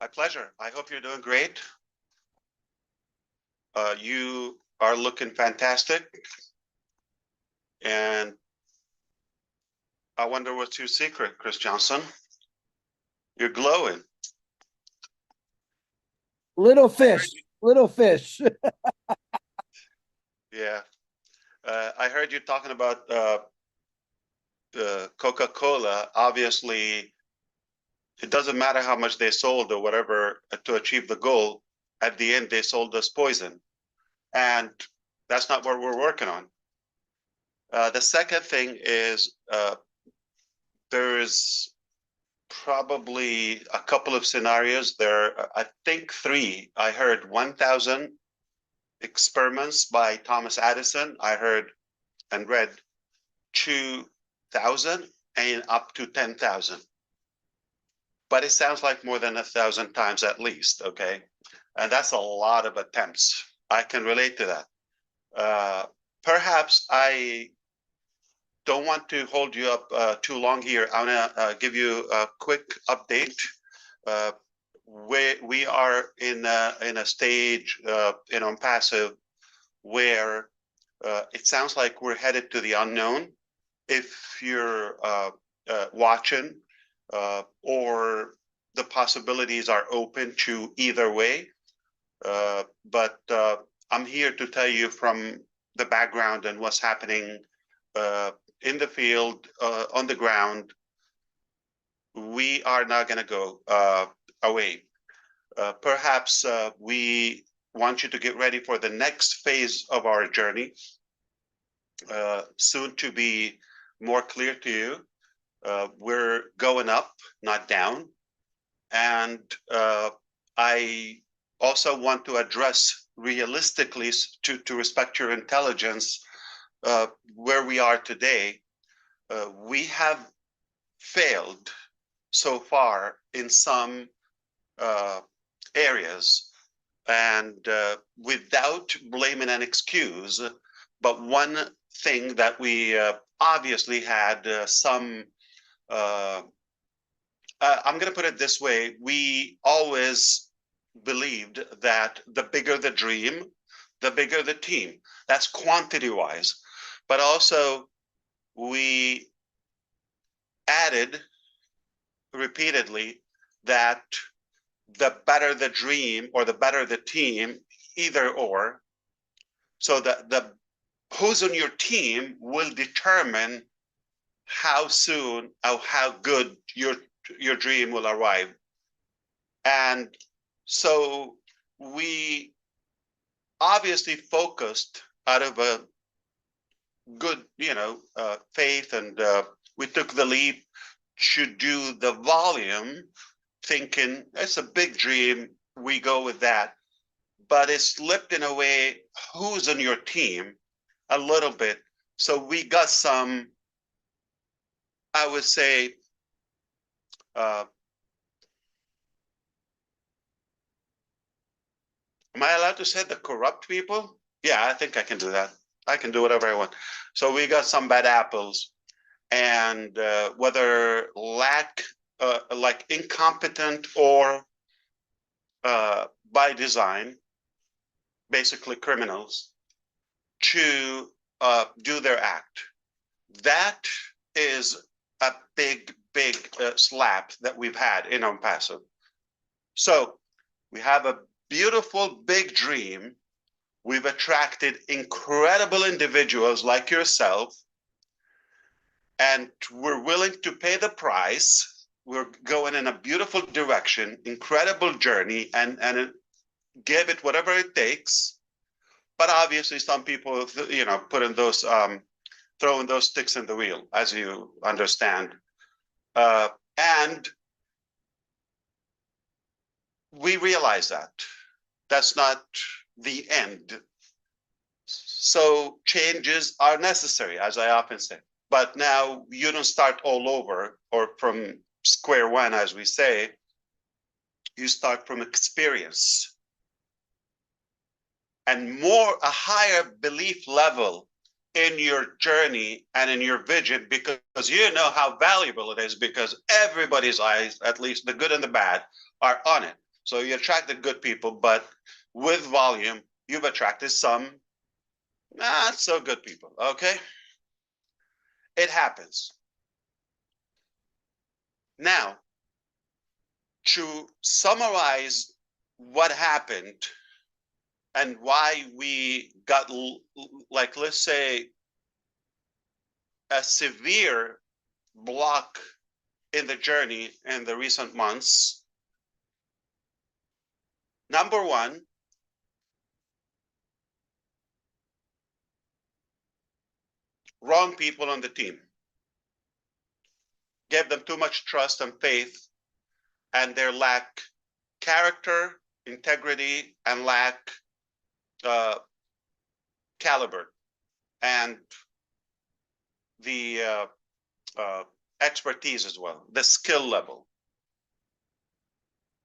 My pleasure. I hope you're doing great. You are looking fantastic. And I wonder what's your secret, Chris Johnson? You're glowing. Little fish, little fish. Yeah. I heard you talking about Coca-Cola. Obviously, it doesn't matter how much they sold or whatever to achieve the goal. At the end, they sold us poison. And that's not what we're working on. The second thing is there's probably a couple of scenarios. I think 3. I heard 1,000 experiments by Thomas Edison. I heard and read 2,000 and up to 10,000. But it sounds like more than 1,000 times at least, okay? And that's a lot of attempts. I can relate to that. Perhaps I don't want to hold you up too long here. I want to give you a quick update. We are in a stage in OnPassive where it sounds like we're headed to the unknown. If you're watching, or the possibilities are open to either way. But I'm here to tell you from the background and what's happening in the field, on the ground. We are not going to go away. Perhaps we want you to get ready for the next phase of our journey, soon to be more clear to you. We're going up, not down. And I also want to address realistically, to respect your intelligence, where we are today. We have failed so far in some areas, and without blaming an excuse, but one thing that we obviously had some I'm going to put it this way. We always believed that the bigger the dream, the bigger the team. That's quantity wise. But also we added repeatedly that the better the dream or the better the team, either or, so that the who's on your team will determine how soon or how good your dream will arrive. And so we obviously focused out of a good, faith, and we took the leap to do the volume, thinking it's a big dream, we go with that. But it slipped in a way, who's on your team, a little bit. So we got some, I would say, am I allowed to say the corrupt people? Yeah, I think I can do that. I can do whatever I want. So we got some bad apples, and whether like incompetent or by design, basically criminals, to do their act. That is a big slap that we've had in OnPassive. So we have a beautiful big dream. We've attracted incredible individuals like yourself, and we're willing to pay the price. We're going in a beautiful direction, incredible journey, and give it whatever it takes. But obviously some people, putting those throwing those sticks in the wheel, as you understand. And we realize that that's not the end. So changes are necessary, as I often say. But now you don't start all over or from square one, as we say. You start from experience and a higher belief level in your journey and in your vision, because you know how valuable it is, because everybody's eyes, at least the good and the bad, are on it. So you attracted good people, but with volume, you've attracted some not so good people. Okay. It happens. Now, to summarize what happened and why we got, like, let's say, a severe block in the journey in the recent months. Number one, wrong people on the team. Gave them too much trust and faith, and their lack character, integrity, and lack caliber and the expertise as well, the skill level.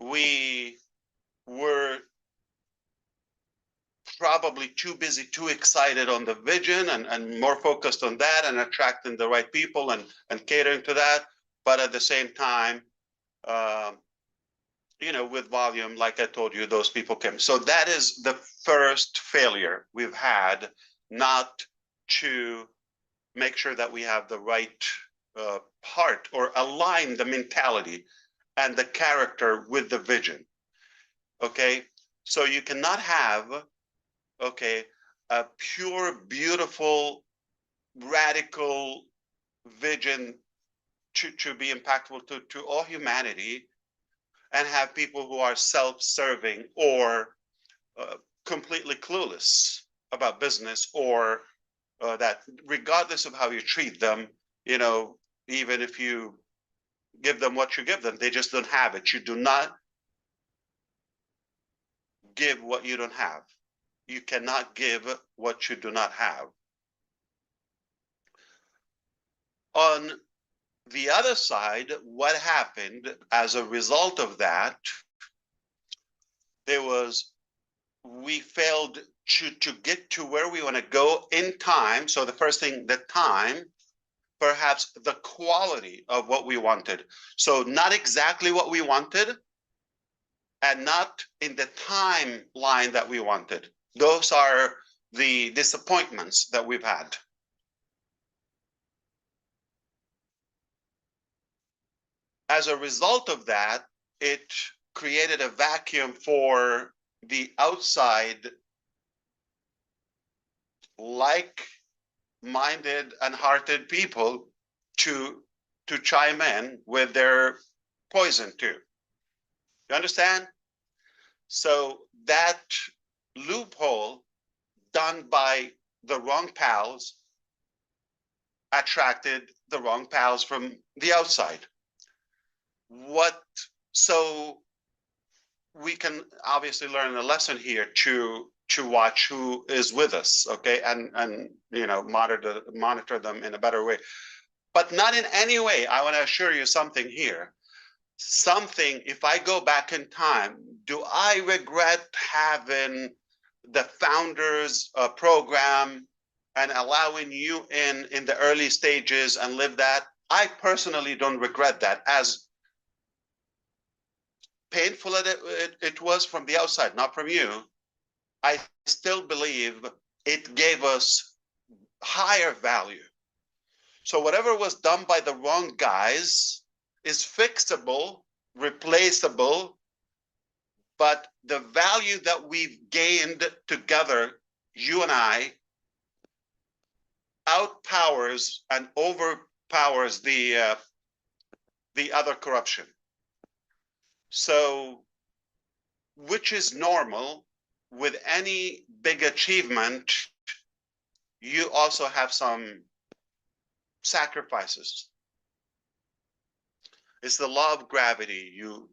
We were probably too busy, too excited on the vision and more focused on that and attracting the right people and catering to that. But at the same time, with volume, like I told you, those people came. So that is the first failure we've had, not to make sure that we have the right part or align the mentality and the character with the vision. Okay, so you cannot have, okay, a pure, beautiful, radical vision to be impactful to all humanity and have people who are self-serving or completely clueless about business, or that regardless of how you treat them, even if you give them what you give them, they just don't have it. You do not give what you don't have. You cannot give what you do not have. On the other side, what happened as a result of that, we failed to get to where we want to go in time. So the first thing, the time, perhaps the quality of what we wanted. So not exactly what we wanted and not in the timeline that we wanted. Those are the disappointments that we've had. As a result of that, it created a vacuum for the outside, like-minded and hearted people to chime in with their poison too. You understand? So that loophole done by the wrong pals attracted the wrong pals from the outside. So we can obviously learn a lesson here to watch who is with us, okay, and monitor them in a better way, but not in any way. I want to assure you something here. If I go back in time, do I regret having the founders program and allowing you in the early stages and live that? I personally don't regret that, as painful as it was from the outside, not from you. I still believe it gave us higher value. So whatever was done by the wrong guys is fixable, replaceable, but the value that we've gained together, you and I, outpowers and overpowers the other corruption. So, which is normal with any big achievement, you also have some sacrifices. It's the law of gravity. You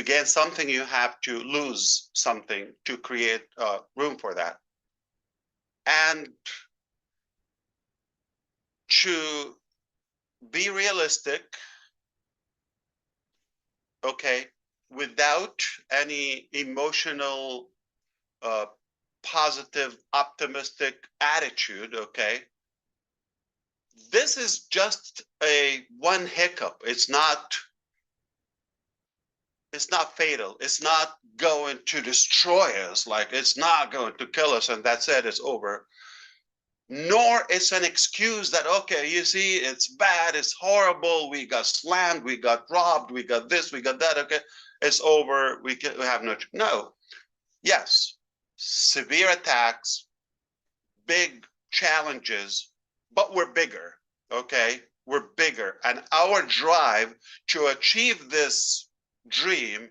gain something, you have to lose something to create room for that. And to be realistic, okay, without any emotional, positive, optimistic attitude, okay, this is just one hiccup. It's not it's not fatal. It's not going to destroy us. Like it's not going to kill us and that's it, it's over. Nor it's an excuse that, okay, you see, it's bad, it's horrible, we got slammed, we got robbed, we got this, we got that, okay, it's over, we have no. Yes, severe attacks, big challenges, but we're bigger, okay? We're bigger, and our drive to achieve this dream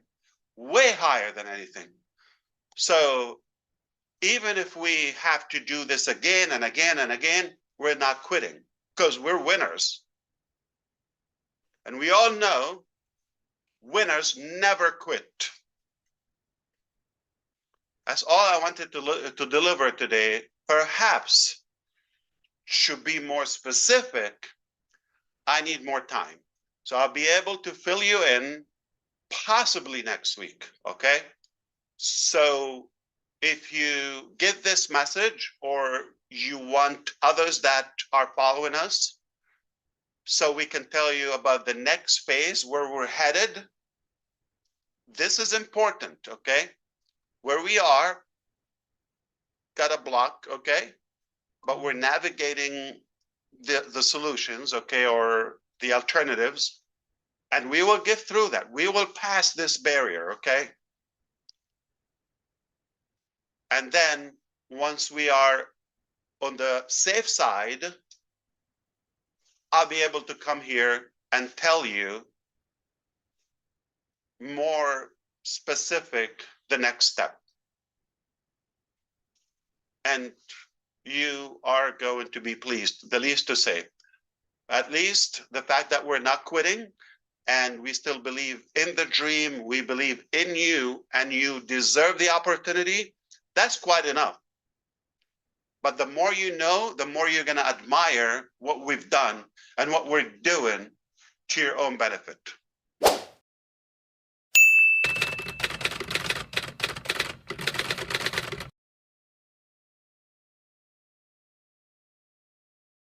way higher than anything. So even if we have to do this again and again and again, we're not quitting because we're winners. And we all know winners never quit. That's all I wanted to deliver today. Perhaps should be more specific. I need more time. So I'll be able to fill you in possibly next week, okay? So if you get this message or you want others that are following us, so we can tell you about the next phase where we're headed, this is important, okay? Where we are, got a block, okay? But we're navigating the solutions, okay, or the alternatives, and we will get through that. We will pass this barrier, okay? And then once we are on the safe side, I'll be able to come here and tell you more specific the next step. And you are going to be pleased, the least to say. At least the fact that we're not quitting and we still believe in the dream, we believe in you, and you deserve the opportunity, that's quite enough. But the more you know, the more you're going to admire what we've done and what we're doing to your own benefit.